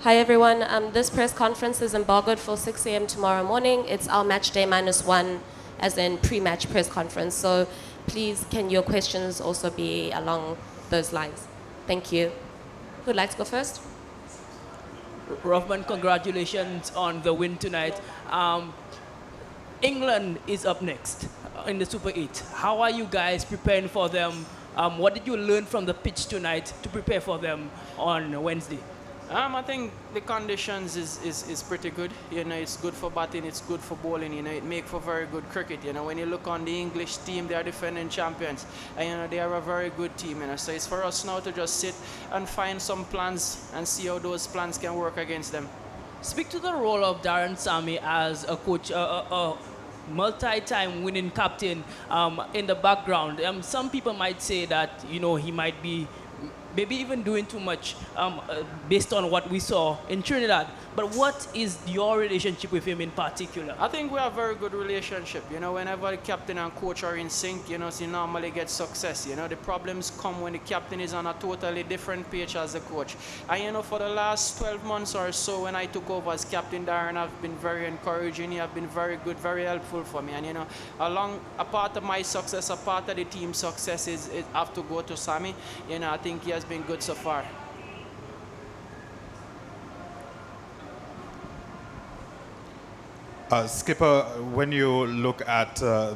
Hi everyone. This press conference is embargoed for 6 a.m. tomorrow morning. It's our match day -1, as in pre-match press conference. So please, can your questions also be along those lines? Thank you. Who'd like to go first? Rothman, congratulations on the win tonight. England is up next in the Super 8. How are you guys preparing for them? What did you learn from the pitch tonight to prepare for them on Wednesday? I think the conditions is pretty good. It's good for batting, it's good for bowling. It makes for very good cricket. When you look on the English team, they are defending champions, and they are a very good team. So it's for us now to just sit and find some plans and see how those plans can work against them. Speak to the role of Darren Sammy as a coach, a multi-time winning captain in the background. Some people might say that he might be maybe even doing too much based on what we saw in Trinidad. But what is your relationship with him in particular? I think we have a very good relationship. Whenever the captain and coach are in sync, so you normally get success. The problems come when the captain is on a totally different page as the coach. And for the last 12 months or so, when I took over as captain, Darren have been very encouraging. He have been very good, very helpful for me. And a part of my success, a part of the team's success is have to go to Sammy. I think he has been good so far. Skipper, when you look at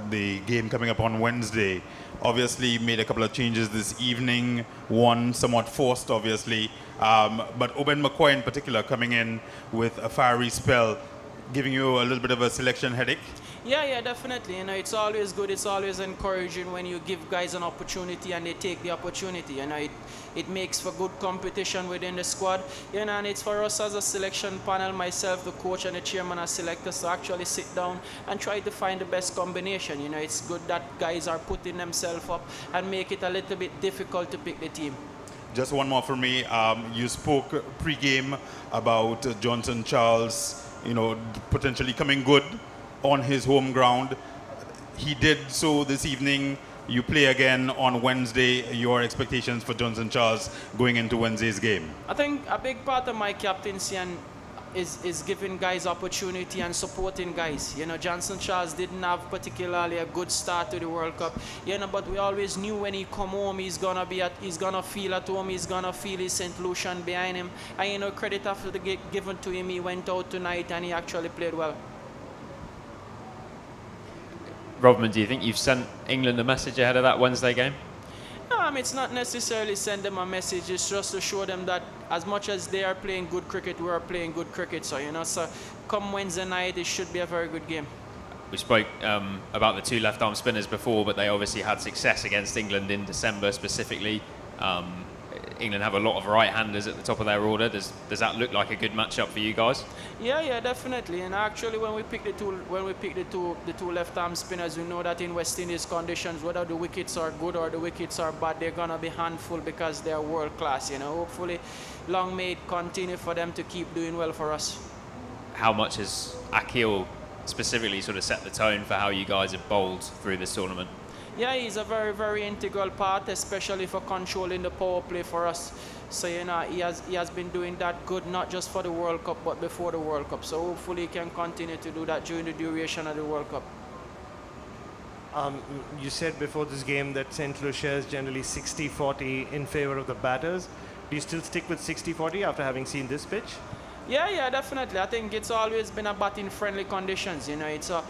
the game coming up on Wednesday, obviously you made a couple of changes this evening, one somewhat forced, obviously, but Oben McCoy in particular coming in with a fiery spell, giving you a little bit of a selection headache? Yeah, definitely. It's always good. It's always encouraging when you give guys an opportunity and they take the opportunity. It makes for good competition within the squad. And it's for us as a selection panel, myself, the coach, and the chairman as selectors to actually sit down and try to find the best combination. It's good that guys are putting themselves up and make it a little bit difficult to pick the team. Just one more for me. You spoke pre-game about Johnson Charles, potentially coming good on his home ground. He did so this evening. You play again on Wednesday. Your expectations for Johnson Charles going into Wednesday's game? I think a big part of my captaincy is giving guys opportunity and supporting guys. Johnson Charles didn't have particularly a good start to the World Cup. But we always knew when he come home, he's gonna feel at home. He's gonna feel his St. Lucian behind him. And credit after the given to him. He went out tonight and he actually played well. Rodman, do you think you've sent England a message ahead of that Wednesday game? No, it's not necessarily send them a message. It's just to show them that as much as they are playing good cricket, we are playing good cricket. So, so come Wednesday night, it should be a very good game. We spoke about the two left-arm spinners before, but they obviously had success against England in December specifically. England have a lot of right-handers at the top of their order. Does that look like a good matchup for you guys? Yeah, definitely. And actually, when we pick the two left-arm spinners, we know that in West Indies conditions, whether the wickets are good or the wickets are bad, they're gonna be handful because they're world class. Hopefully, long may it continue for them to keep doing well for us. How much has Akil specifically sort of set the tone for how you guys have bowled through this tournament? Yeah, he's a very, very integral part, especially for controlling the power play for us. So, he has been doing that good, not just for the World Cup, but before the World Cup. So hopefully he can continue to do that during the duration of the World Cup. You said before this game that St. Lucia is generally 60-40 in favor of the batters. Do you still stick with 60-40 after having seen this pitch? Yeah, definitely. I think it's always been a batting-friendly conditions. It's a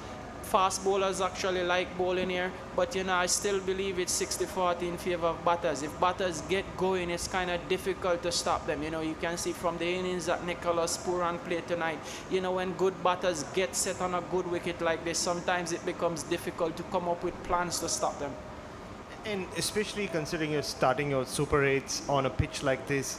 fast bowlers actually like bowling here, but I still believe it's 60-40 in favor of batters. If batters get going, it's kind of difficult to stop them. You can see from the innings that Nicholas Pooran played tonight, when good batters get set on a good wicket like this, sometimes it becomes difficult to come up with plans to stop them. And especially considering you're starting your Super 8s on a pitch like this,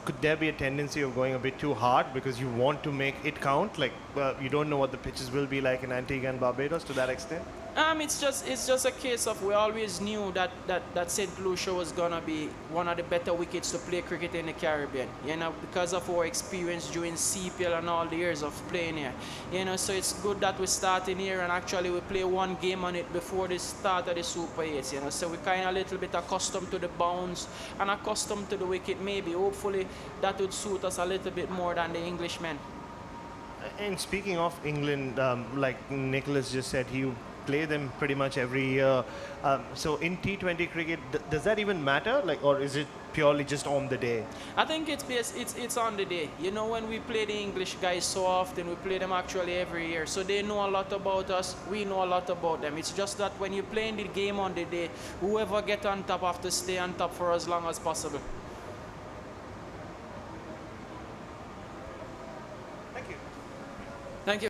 could there be a tendency of going a bit too hard because you want to make it count? You don't know what the pitches will be like in Antigua and Barbados to that extent? It's just a case of we always knew that St. Lucia was gonna be one of the better wickets to play cricket in the Caribbean. You know, because of our experience during CPL and all the years of playing here. You know, so it's good that we're starting here and actually we play one game on it before the start of the Super 8s. You know, so we're kind of a little bit accustomed to the bounce and accustomed to the wicket. Maybe, hopefully, that would suit us a little bit more than the Englishmen. And speaking of England, like Nicholas just said, he play them pretty much every year. So in T20 cricket, does that even matter? Like, or is it purely just on the day? I think it's on the day. You know, when we play the English guys so often, we play them actually every year. So they know a lot about us, we know a lot about them. It's just that when you're playing the game on the day, whoever get on top have to stay on top for as long as possible.